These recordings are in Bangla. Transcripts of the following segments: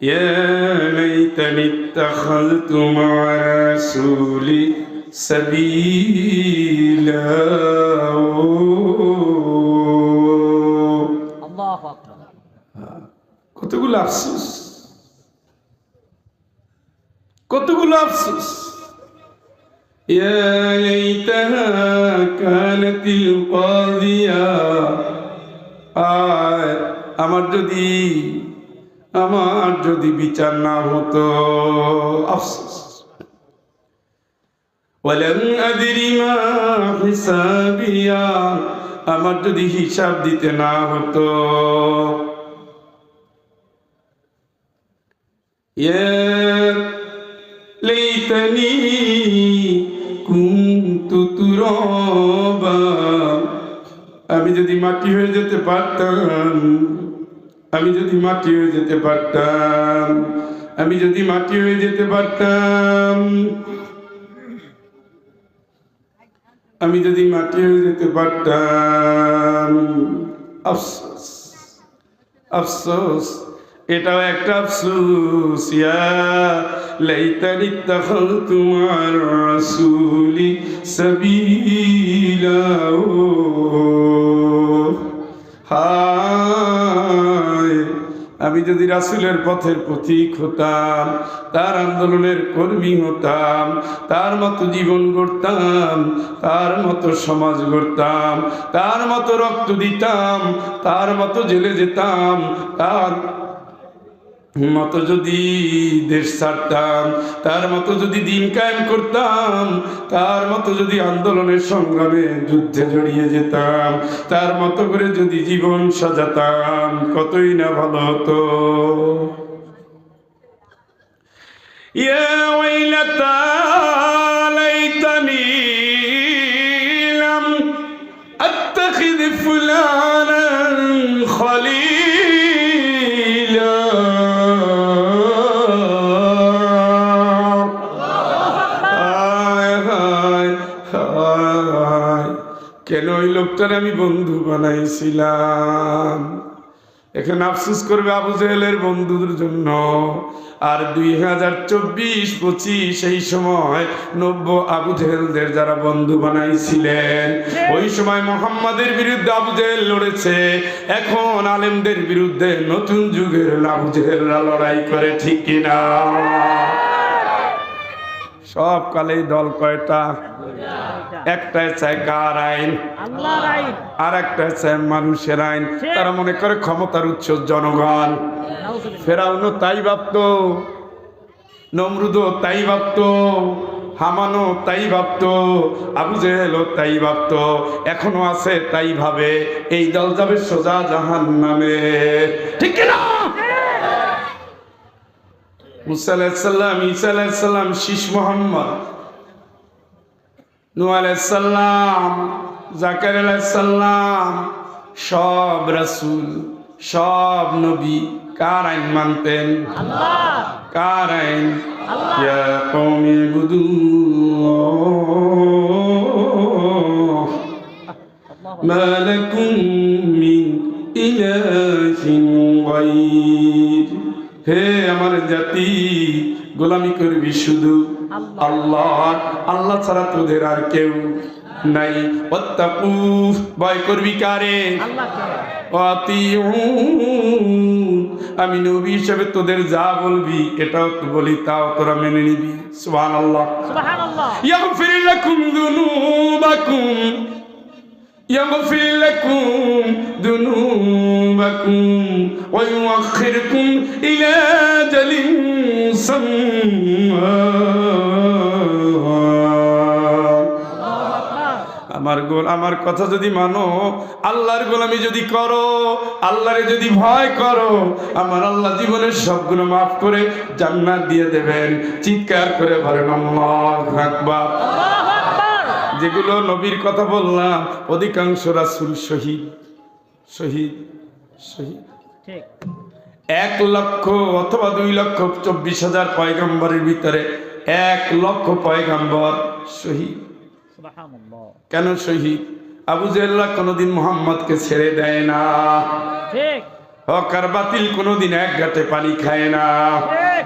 ইয়া লাইতানি ইত্তাখাযতু মা'a রাসূলি সাবিলা। আল্লাহু আকবার। কতগুলো আফসোস, কতগুলো আফসোস। ইয়া লাইতাহা কানাতিল কাযিয়া। আমার যদি বিচার না হতো, আফসোস। ওয়ালাম আদরি মা হিসাবিয়া, আমার যদি হিসাব দিতে না হতো। ইয়া লাইতানি কুনতু তুরাবা, আমি যদি মাটি হয়ে যেতে পারতাম, আমি যদি মাটি হয়ে যেতে পারতাম, আমি যদি মাটি হয়ে যেতে পারতাম, আমি যদি মাটি হয়ে যেতে পারতাম। আফসোস, আফসোস, এটাও একটা আফসোস। ইয়া লাইতানি ইত্তাখাযতু মা'আর রাসূলি সাবিলা। হায়, আমি যদি রাসূলের পথের পথিক হতাম, তার আন্দোলনের কর্মী হতাম, তার মতো জীবন গড়তাম, তার মতো সমাজ গড়তাম, তার মতো রক্ত দিতাম, তার মতো জেলে যেতাম, তার মতো যদি দেশ ছাড়তাম, তার মতো যদি দিন কায়েম করতাম, তার মতো যদি আন্দোলনের সংগ্রামে যুদ্ধে জড়িয়ে যেতাম, তার মতো করে যদি জীবন সাজাতাম, কতই না ভালো হতো। ইয়া ওয়াইলাতা লাইতানি লাম আত্তাখিয ফুলানান খলিলা। কেন ওই লোকটার আমি বন্ধু বানাইছিলাম। এখানে আফসোস করবে আবু জেহেলের বন্ধুদের জন্য। আর 2024-25 এই সময় 90 আবু জেহেলদের যারা বন্ধু বানাইছিলেন, ওই সময় মোহাম্মদের বিরুদ্ধে আবু জেহেল লড়েছে। এখন আলেমদের বিরুদ্ধে নতুন যুগের আবু জেহেলরা লড়াই করে, ঠিক কিনা? সব কালেই দল কয়টা? একটাই চায় কার আইন? আল্লাহর আইন। আর একটা চায় মানুষের আইন। তারা মনে করে ক্ষমতার উৎস জনগণ। ফেরাউনও তাই ভাবত, নমরুদও তাই ভাবত, হামানও তাই ভাবত, আবু জেহেলও তাই ভাবত, এখনো আছে তাই ভাবে। এই দল যাবে সোজা জাহান্নামে, ঠিক কিনা? মুসা আলাইহিস সালাম, ঈসা আলাইহিস সালাম, শীষ মোহাম্মদ, নূহ আলাইহিস সালাম, জাকারিয়া আলাইহিস সালাম, সব রাসূল, সব নবী কার আইন মানতেন? আল্লাহ। কার আইন? আল্লাহ। ইয়া কওমি ইবুদুল্লাহ মা লাকুম মিন ইলাহিন গায়র। হে আমার জাতি, গোলামি করবি শুধু আল্লাহ, আল্লাহ ছাড়া তোদের আর কেউ নাই। ওয়াত্তাকু, ভয় করবি কারে? আল্লাহকে। ওয়াতিউন, আমি নবী হিসেবে তোদের যা বলবি এটাও তো বলি, তাও তোরা মেনে নিবি। সুবহানাল্লাহ। সুবহানাল্লাহ। ইয়াগফির লাকুম যুনুবাকুম, يغفر لكم ذنوبكم ويؤخركم إلى أجل مسمى। আমার কথা যদি মানো, আল্লাহর গোলামি যদি করো, আল্লাহরে যদি ভয় করো, আমার আল্লাহ জীবনের সব গুনাহ মাফ করে জান্নাত দিয়ে দেবেন। চিৎকার করে বলেন আল্লাহু আকবার। যেগুলো নবীর কথা বললাম, অধিকাংশ রাসূল শহীদ, শহীদ, শহীদ। ঠিক। 1 লক্ষ অথবা 2,24,000 পয়গম্বরের ভিতরে 1 লক্ষ পয়গম্বর শহীদ। সুবহানাল্লাহ। কেন শহীদ? আবু জেহেল কোনোদিন মুহাম্মদকে ছেড়ে দেয় না। ঠিক। হক আর বাতিল কোনোদিন এক ঘাটে পানি খায় না,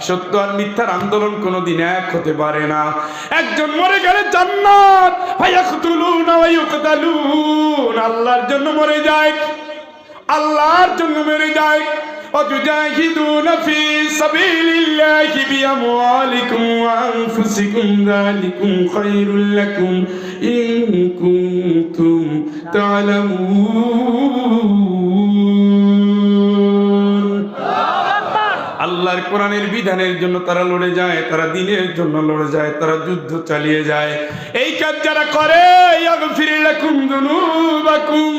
সত্য আর মিথ্যার আন্দোলন কোনোদিন এক হতে পারে না। একজন মরে গেলে জান্নাত, ফায়াকতুলুনা ওয়া ইউকতালুন, আল্লাহর জন্য মরে যায়, আল্লাহর জন্য মরে যায়। وتجاهدون في سبيل الله بأموالكم وأنفسكم ذلكم خير لكم إن كنتم تعلمون। আল্লাহর কোরআনের বিধানের জন্য তারা লড়ে যায়, তারা দ্বীনের জন্য লড়ে যায়, তারা যুদ্ধ চালিয়ে যায়। এই কাজ যারা করে, ইয়াগফির লাকুম যুনুবাকুম,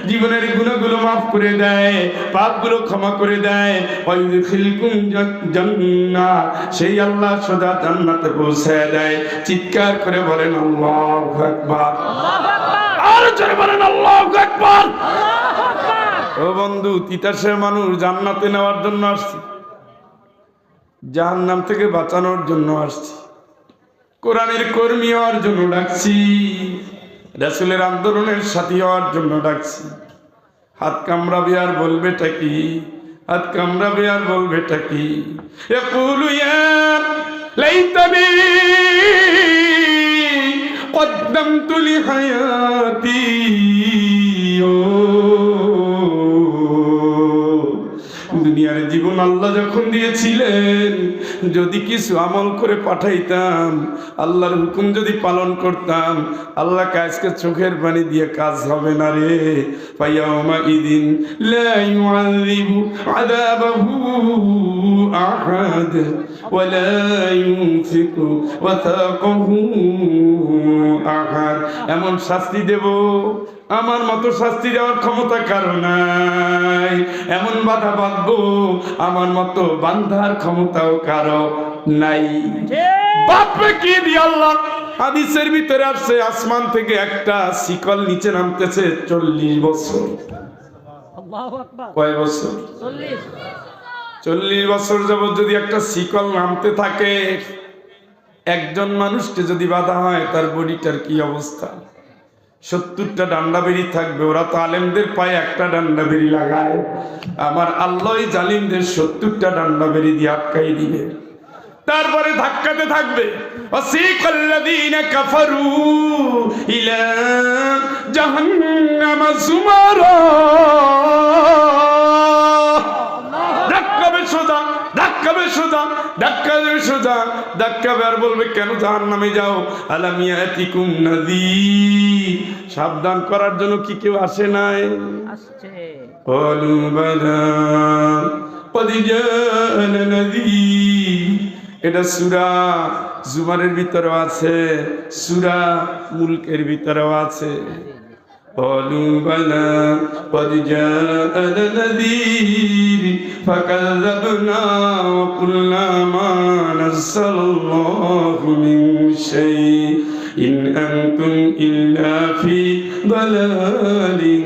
জীবনের গুনাহগুলো মাফ করে দেয়, পাপগুলো ক্ষমা করে দেয়। ওয়া ইউদখিলকুম জান্নাত, সেই আল্লাহ সোজা জান্নাতে পৌঁছায় দেয়। চিৎকার করে বলেন আল্লাহু আকবার, আল্লাহু আকবার, আর জোরে বলেন আল্লাহু আকবার। আল্লাহু আকবার। ও বন্ধু, তিতাসের মানুষ জান্নাতে নেওয়ার জন্য আসছে, জাহান্নাম থেকে বাঁচানোর জন্য আসছি, কোরআনের কর্মী হওয়ার জন্য ডাকছি, রাসূলের আন্দোলনের সাথী হওয়ার জন্য ডাকছি। হাত কামড়াবে আর বলবেটা কি? হাত কামড়াবে আর বলবেটা কি? ইয়াকুলু ইয়া লাইতানি কদ্দামতু লিহায়াতি, দুনিয়ার জীবন আল্লাহ যখন দিয়েছিলেন, যদি কিছু আমল করে পাঠাইতাম, আল্লাহর হুকুম যদি পালন করতাম, আল্লাহকে আজকে চোখের পানি দিয়ে কাজ হবে না রে। ফায়াউমা ইদিন লা ইউআযিবু আযাবাহু আহাদ ওয়া লা ইউনফিকু ওয়াথাকাহু আহাদ, এমন শাস্তি দেব, আমার মতো শাস্তি দেওয়ার ক্ষমতা কারো নাই, এমন বাধা বাঁধবো, আমার মতো বান্ধার ক্ষমতাও কারো নাই। বাপরে কি দিয়ে আল্লাহ, হাদিসের ভিতরে আসছে আসমান থেকে একটা শিকল নিচে নামতেছে 40 বছর। আল্লাহু আকবার। কয় বছর? 40। 40 বছর যাবত যদি একটা শিকল নামতে থাকে, একজন মানুষকে যদি বাধা হয়, তার বডিটার কি অবস্থা? 70টা ডান্ডা বেরি থাকবে। ওরা তো আলেমদের পায়ে একটা ডান্ডা বেরি লাগায়, আমার আল্লাহ জালিমদের 70টা ডান্ডা বেরি দিয়ে আটকাই দিবে। তারপরে ধাক্কাতে থাকবে, ওয়াসিকাল্লাযীনা কাফারু ইলা জাহান্নামা যুমারা, ধাক্কাবে সোজা, ধাক্কাবে সোজা, ধাক্কাবে সোজা, ধাক্কাবে আর বলবে কেন জাহান্নামে যাও? আলাম ইয়াতিকুম নাযীর, সাবধান করার জন্য কি কেউ আসে নাই? আসছে। ক্বালু বালা ক্বাদ জাআনা নাযীর। এটা সূরা জুমারের ভিতরেও আছে, সূরা মুলকের ভিতরেও আছে। ক্বালু বালা ক্বাদ জাআনা নাযীর ফাকাযাবনা ওয়া কুলনা মা নাযালাল্লাহু মিন শাই' ইন আনতুম ইল্লা ফি দালালিন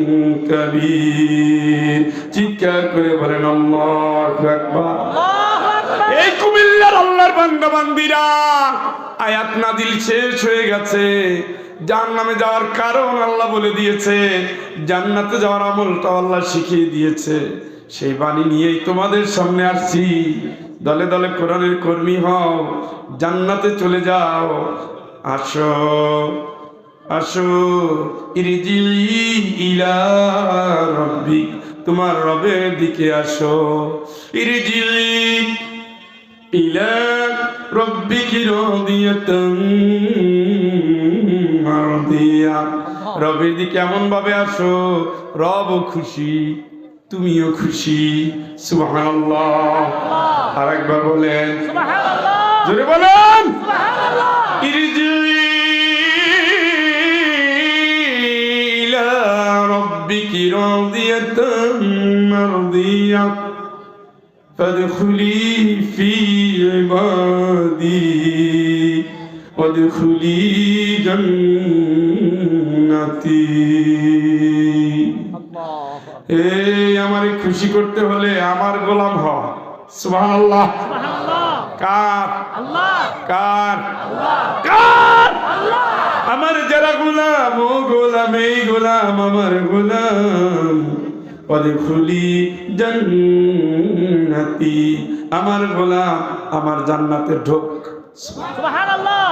কাবীর। চিৎকার করে বলেন আল্লাহু আকবার। আল্লাহু আকবার। এই কুমিল্লার আল্লাহর বান্দা বান্দিরা, আয়াত নাজিল শেষ হয়ে গেছে, জাহান্নামে যাওয়ার কারণ আল্লাহ বলে দিয়েছে, জান্নাতে যাওয়ার আমলটা আল্লাহ শিখিয়ে দিয়েছে। সেই বাণী নিয়েই তোমাদের সামনে আসছি। দলে দলে কোরআনের কর্মী হও, জান্নাতে চলে যাও। আসো আসো, ইরজি ইলা রাব্বিক, তোমার রবের দিকে আসো। ইরজি ইলা রাব্বিকি রাদিয়াতাম মারদিয়া, রবের দিকে এমন ভাবে আসো, রবও খুশি, তুমিও খুশি। সুবহানাল্লাহ। আরেকবার বলেন সুবহানাল্লাহ, জোরে বলেন। সুবহানাল্লাহ। ইরজি ইলা রাব্বিকি রাদিয়াতাম মারদিয়া ফাদখুলি ফি ইবাদি ওয়াদখুলি জান্নাতি। এই আমারে খুশি করতে হলে আমার গোলাম হও। সুবহানাল্লাহ। সুবহানাল্লাহ। কার? আল্লাহ। কার? আল্লাহ। কার? আল্লাহ। আমার যারা গোলাম, ও গোলাম, এই গোলাম আমার গোলাম, ওয়াদখুলি জান্নাতি, আমার গোলাম আমার জান্নাতে ঢোক। সুবহানাল্লাহ।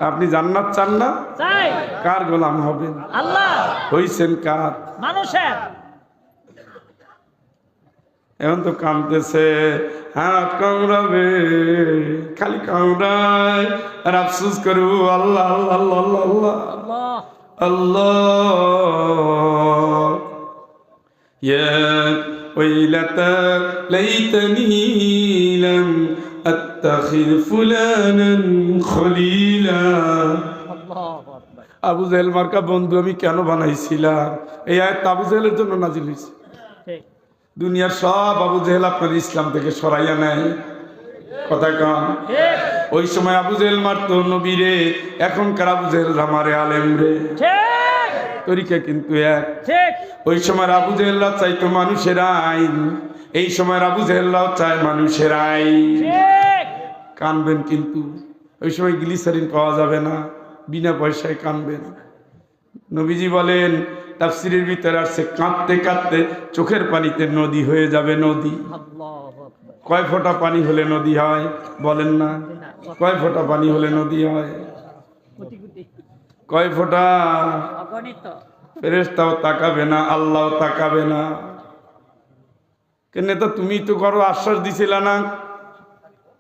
আপনি জান্নাত চান না? চাই। কার গোলাম হবেন? আল্লাহ। হইছেন কার? মানুষের। এখন তো কামতেছে, হাত কামড়াবে, খালি কামড়ায় আর আফসোস করু, আল্লাহ আল্লাহ আল্লাহ আল্লাহ আল্লাহ। আল্লাহ। ইয়া ওয়াইলাতা লাইতানি লাম আত্তাখিয ফুলানান খলিলা। আল্লাহু আকবার। আবু জেহেল মার্কা বন্ধু আমি কেন বানাইছিলাম? এই আয়াত আবু জেহেলের জন্য নাজিল হয়েছে। ঠিক। দুনিয়ার সব আবু জেহেল আপনার ইসলাম থেকে সরাইয়া নেয়, কথা কম। ঠিক। ওই সময় আবু জেহেল মারতো নবীরে, এখনকার আবু জেহেল মারে আলেম রে। ঠিক। তরিকা কিন্তু এক। ঠিক। ওই সময় আবু জেহেলরা চাইতো মানুষের আইন, এই সময় আবু জেহেলরাও চায় মানুষের আইন। ঠিক। কানবেন কিন্তু ওই সময় গ্লিসারিন পাওয়া যাবে না, বিনা পয়সায় কানবেন। নবীজি বলেন তাফসীরের ভিতরে আসছে, কাঁদতে কাঁদতে চোখের পানিতে নদী হয়ে যাবে নদী। আল্লাহু আকবার। কয় ফোঁটা পানি হলে নদী হয় বলেন না? কয় ফোঁটা পানি হলে নদী হয়? কোটি কোটি। কয় ফোঁটা? অগণিত। ফেরেশতাও তাকাবে না, আল্লাহও তাকাবে না। কেন তো তুমি তো করো, আশ্বাস দিছিলা না,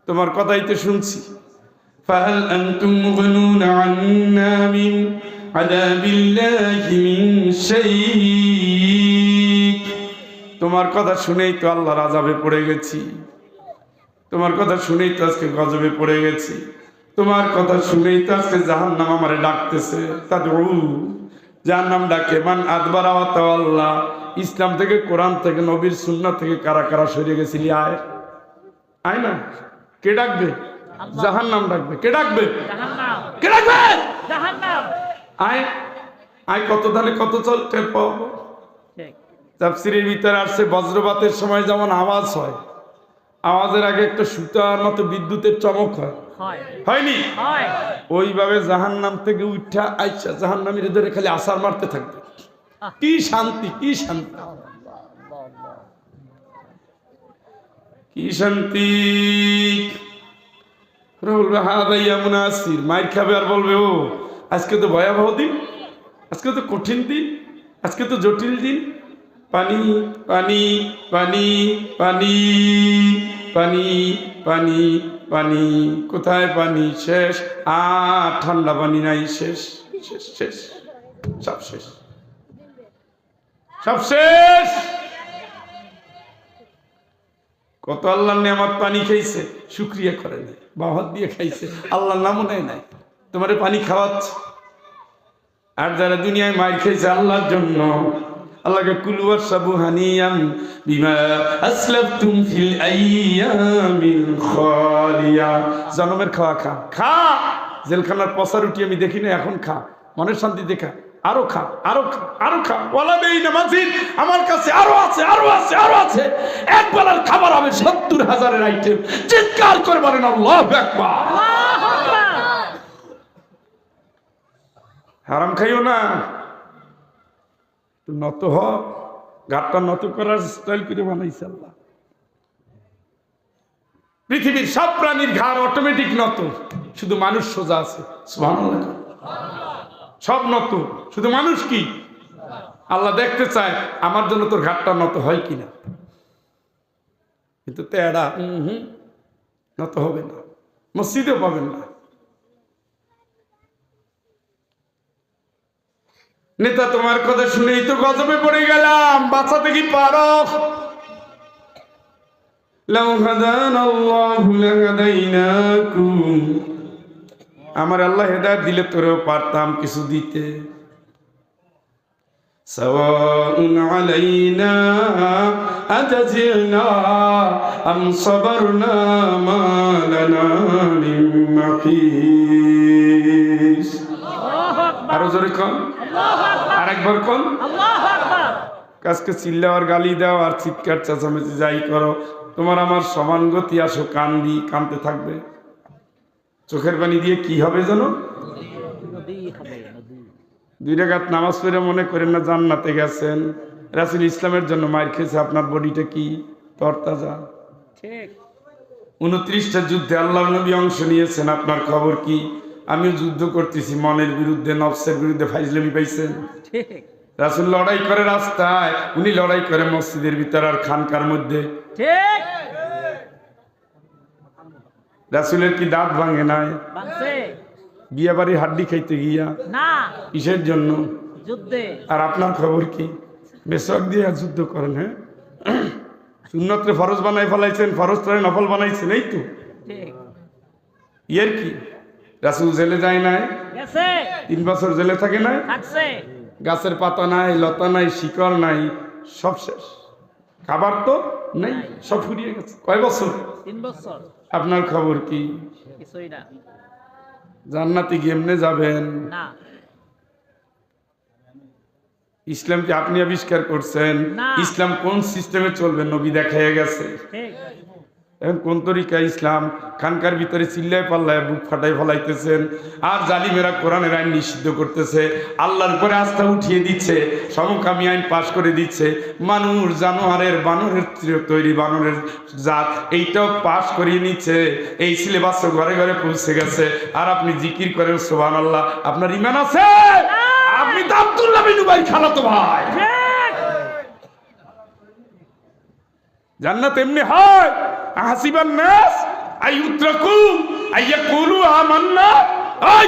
তোমার কথাই তো শুনছি। ফাহাল আনতুম মুগনুনা আন্না মিন আযাবিল্লাহি মিন শাই। তোমার কথা শুনেই তো আল্লাহর আযাবে পড়ে গেছি, তোমার কথা শুনেই তো আজকে গজবে পড়ে গেছি, তোমার কথা শুনেই তো আজকে জাহান্নাম আমারে ডাকতেছে। তাদউ, জাহান্নাম ডাকে। মান আদবারা ওয়া তাওয়াল্লা। ইসলাম থেকে, কোরআন থেকে, নবীর সুন্নাহ থেকে কারা কারা সরে গেছিলি? আয় আয় না। কে ডাকবে? জাহান্নাম ডাকবে। কে ডাকবে? জাহান্নাম। কে ডাকবে? জাহান্নাম। আয় আয়, কত ধানে কত চল টের পাবো। ঠিক। তাফসীরের ভিতরে আসছে, বজ্রপাতের সময় যেমন আওয়াজ হয়, আওয়াজের আগে একটা সুতার মতো বিদ্যুতের চমক হয়, হয়। হয়নি? হয়। ওইভাবে জাহান্নাম থেকে উঠা আইসা জাহান্নামীর ধরে খালি আসার মারতে থাকবে। কি শান্তি, কি শান্তি, কি শান্তি। বলবে হাদা ইয়ামুন আসির, মাইর খাবে আর বলবে ও আজকে তো ভয়াবহ দিন, আজকে তো কঠিন দিন, আজকে তো জটিল দিন। পানি পানি পানি পানি পানি পানি পানি, কোথায় পানি? শেষ। আর ঠান্ডা পানি নাই, শেষ শেষ শেষ, সব শেষ, সব শেষ। কত আল্লাহর নেয়ামত, পানি খাইছে, শুকরিয়া করে নাই, বাহাত দিয়ে খাইছে, আল্লাহর নামও নেয় নাই, তোমারে পানি খাওয়াচ্ছে। আর যারা দুনিয়ায় মার খাইছে আল্লাহর জন্য, আল্লাহকে কুলু ওয়াশরাবু হানিয়াম বিমা আসলাফতুম ফিল আইয়ামিল খালিয়া। জনমের খাওয়া খা, খা। জেলখানার পচা রুটি আমি দেখি না, এখন খা, মনের শান্তি দেখা। আরো খা, আরো খা, আরো খা। ওয়ালা দেই না মাজিদ, আমার কাছে আরো আছে, আরো আছে, আরো আছে। এক বেলার খাবার হবে ৭০,০০০ আইটেম। চিৎকার করে বলেন আল্লাহু আকবার। আল্লাহু আকবার। হারাম খাইও না, নত হ। ঘাটটা নত করার স্টাইল করে বানাইছে আল্লাহ। পৃথিবীর সব প্রাণীর ঘাড় অটোমেটিক নত, শুধু মানুষ সোজা আছে। সুবহানাল্লাহ। সব নত, শুধু মানুষ কি? আল্লাহ দেখতে চায় আমার জন্য তোর ঘাটটা নত হয় কিনা। কিন্তু তেড়া নত হবে না, মসজিদেও পাবেন না। নেতা তোমার কথা শুনেই তো গজবে পড়ে গেলাম, বাঁচাতে কি পারো? লাউ হাদানাল্লাহু লাহাদাইনাকুম, আমার আল্লাহ হেদায়েত দিলে তোরেও পারতাম কিছু দিতে। সাওয়াউন আলাইনা আজাজিনা আম সাবারনা মা লানা মিন মাহিস। আল্লাহু আকবার। আরো জোরে কোন, আল্লাহু আকবার। আরেকবার কোন। আল্লাহু আকবার। কাজকে চিল্লাওয়ার, গালি দাও আর চিৎকার চেঁচামেচি যাই করো, তোমার আমার সমান গতি। আসো কান্দি, কানতে থাকবে। চোখের পানি দিয়ে কি হবে জানো? নদী হবে, নদী। 2 রাকাত নামাজ পড়ে মনে করেন না জান্নাতে গেছেন, রাসূল ইসলামের জন্য মার খেয়েছে, আপনার বডিটা কি তরতাজা? ঠিক 29টা যুদ্ধে আল্লাহর নবী অংশ নিয়েছেন, আপনার খবর কি? আমিও যুদ্ধ করতেছি, মনের বিরুদ্ধে, নফসের বিরুদ্ধে। ফাইজলামি পাইছেন? ঠিক রাসূল লড়াই করে রাস্তায়, উনি লড়াই করে মসজিদের ভিতর আর খানকার মধ্যে। ঠিক রাসূলের কি দাঁত ভাঙে নাই? বাংছে বিয়ে বাড়ির হাড্ডি খাইতে গিয়া? না কিসের জন্য? যুদ্ধে। আর আপনার খবর কি? মেসক দিয়ে যুদ্ধ করেন? হ্যাঁ, সুন্নতরে ফরজ বানাই ফেলাইছেন, ফরজটারে নফল বানাইছেন, এই তো। ঠিক ইয়ের কি? রাসূল জেলে যায় নাই? গেছে 3 বছর জেলে থাকে নাই? থাকছে গাছের পাতা নাই, লতা নাই, শিকড় নাই, সব শেষ। খাবার তো নেই, সব ফুরিয়ে গেছে। কয় বছর? 3 বছর। আপনার খবর কি? কিছুই না। জান্নাতে কেমনে যাবেন? না ইসলাম কি আপনি আবিষ্কার করছেন? না। ইসলাম কোন সিস্টেমে চলবে নবী দেখাইয়া গেছে। ঠিক এখন কোন তরিকা ইসলাম? খানকার ভিতরে চিল্লায় পাল্লায় বুক ফাটাই ফেলাইতেছেন, আর জালিমেরা কোরআনের আইন নিষিদ্ধ করতেছে, আল্লাহর উপরে আস্থা উঠিয়ে দিচ্ছে, সমকামী আইন পাশ করে দিচ্ছে, মানুষ জানোয়ারের বানরের তৈরি বানরের জাত এইটাও পাশ করিয়ে নিচ্ছে। এই সিলেবাসও ঘরে ঘরে পৌঁছে গেছে, আর আপনি জিকির করেন সুবহানাল্লাহ। আপনার ঈমান আছে? আপনি তো আব্দুল্লাহ বিন উবাই খালাতো ভাই। ঠিক জান্নাত এমনি হয়? আহাসিবান নাস আইয়ুতরাকু আইয়াকুলু আমান্না। এই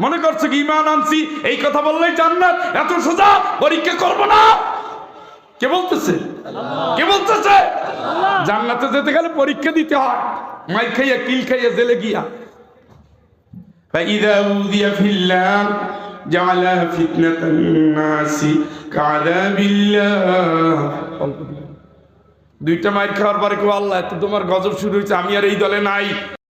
মনে করছে কি ঈমান আনছি এই কথা বললেই জান্নাত? এত সোজা? পরীক্ষা করব না? কে বলতেছে? কে বলতেছে? জান্নাতে যেতে গেলে পরীক্ষা দিতে হয়, মাই খাইয়া কিল খাইয়া জেলে গিয়া। فإذا أوذي في الله جعل فتنة الناس كعذاب الله। দুইটা মাইর খাওয়ার পরে কেউ আল্লাহ তো তোমার গজব শুরু হয়েছে, আমি আর এই দলে নাই।